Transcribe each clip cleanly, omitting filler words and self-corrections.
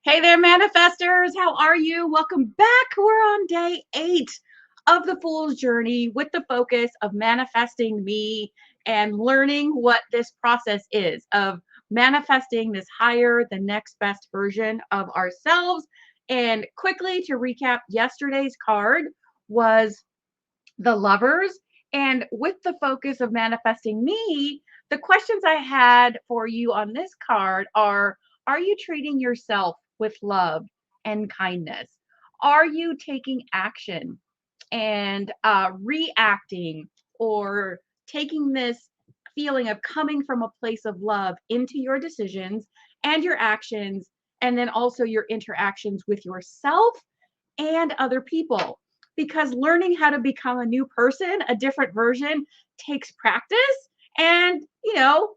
Hey there, manifestors. How are you? Welcome back. We're on day 8 of the Fool's Journey with the focus of manifesting me and learning what this process is of manifesting this higher, the next best version of ourselves. And quickly to recap, yesterday's card was the lovers. And with the focus of manifesting me, the questions I had for you on this card are you treating yourself with love and kindness? Are you taking action and reacting or taking this feeling of coming from a place of love into your decisions and your actions, and then also your interactions with yourself and other people? Because learning how to become a new person, a different version, takes practice. And,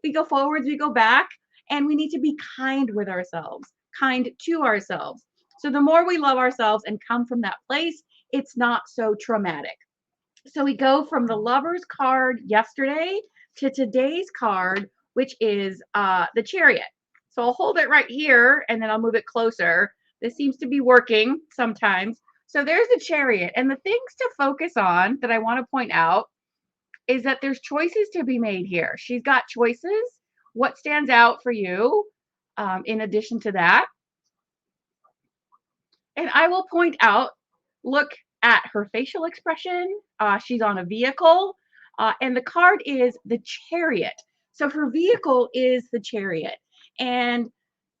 we go forwards, we go back, and we need to be kind with ourselves, kind to ourselves. So the more we love ourselves and come from that place, it's not so traumatic. So we go from the lover's card yesterday to today's card, which is the Chariot. So I'll hold it right here and then I'll move it closer. This seems to be working sometimes. So there's the Chariot. And the things to focus on that I want to point out is that there's choices to be made here. She's got choices. What stands out for you in addition to that? And I will point out, look at her facial expression. She's on a vehicle, and the card is the Chariot. So her vehicle is the Chariot. And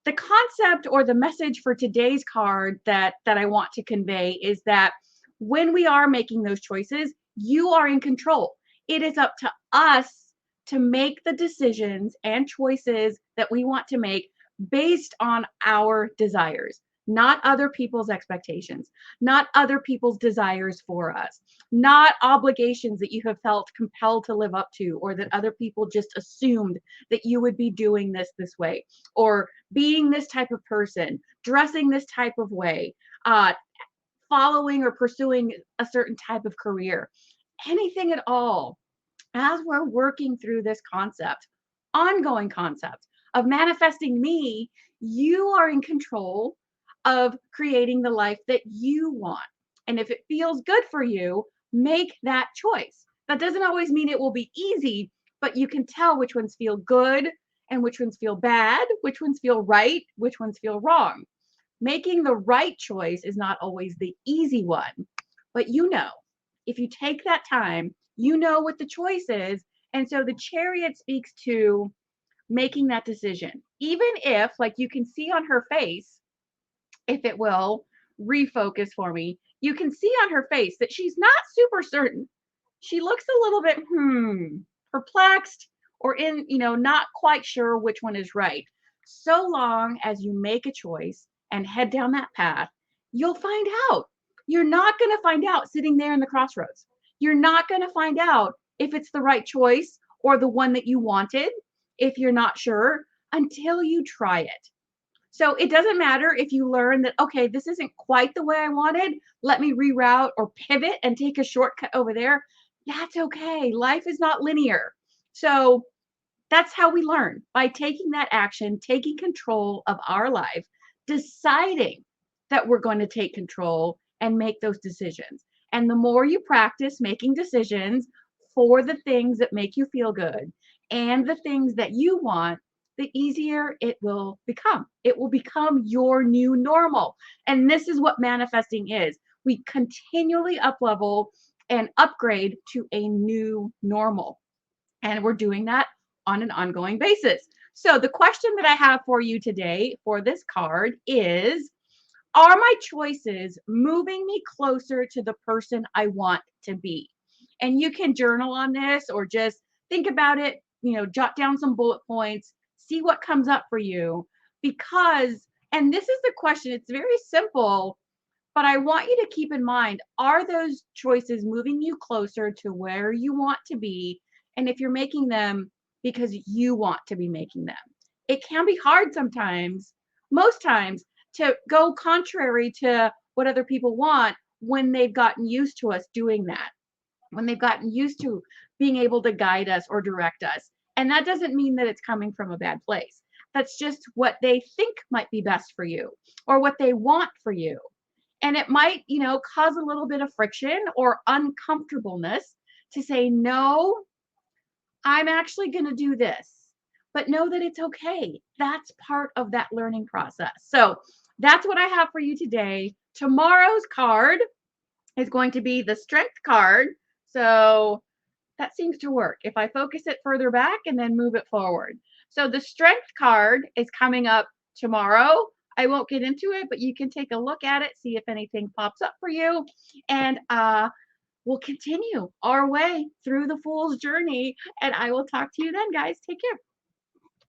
the concept or the message for today's card that I want to convey is that when we are making those choices, you are in control. It is up to us to make the decisions and choices that we want to make based on our desires, not other people's expectations, not other people's desires for us, not obligations that you have felt compelled to live up to, or that other people just assumed that you would be doing this way, or being this type of person, dressing this type of way, following or pursuing a certain type of career, anything at all. As we're working through this concept, ongoing concept of manifesting me, you are in control of creating the life that you want. And if it feels good for you, make that choice. That doesn't always mean it will be easy, but you can tell which ones feel good and which ones feel bad, which ones feel right, which ones feel wrong. Making the right choice is not always the easy one, but if you take that time, you know what the choice is. And so the Chariot speaks to making that decision. Even if, like you can see on her face, if it will refocus for me, you can see on her face that she's not super certain. She looks a little bit, perplexed, or not quite sure which one is right. So long as you make a choice and head down that path, you'll find out. You're not going to find out sitting there in the crossroads. You're not going to find out if it's the right choice or the one that you wanted, if you're not sure, until you try it. So it doesn't matter if you learn that, okay, this isn't quite the way I wanted. Let me reroute or pivot and take a shortcut over there. That's okay. Life is not linear. So that's how we learn, by taking that action, taking control of our life, deciding that we're going to take control and make those decisions. And the more you practice making decisions for the things that make you feel good and the things that you want, the easier it will become. It will become your new normal. And this is what manifesting is. We continually up level and upgrade to a new normal. And we're doing that on an ongoing basis. So the question that I have for you today for this card is, are my choices moving me closer to the person I want to be? And you can journal on this or just think about it, jot down some bullet points, see what comes up for you. Because, and this is the question, it's very simple, but I want you to keep in mind, are those choices moving you closer to where you want to be? And if you're making them because you want to be making them, it can be hard sometimes, most times, to go contrary to what other people want when they've gotten used to us doing that, when they've gotten used to being able to guide us or direct us. And that doesn't mean that it's coming from a bad place. That's just what they think might be best for you or what they want for you. And it might, cause a little bit of friction or uncomfortableness to say, no, I'm actually going to do this. But know that it's okay. That's part of that learning process. So that's what I have for you today. Tomorrow's card is going to be the strength card. So that seems to work if I focus it further back and then move it forward. So the strength card is coming up tomorrow. I won't get into it, but you can take a look at it, see if anything pops up for you. And we'll continue our way through the Fool's Journey. And I will talk to you then, guys. Take care.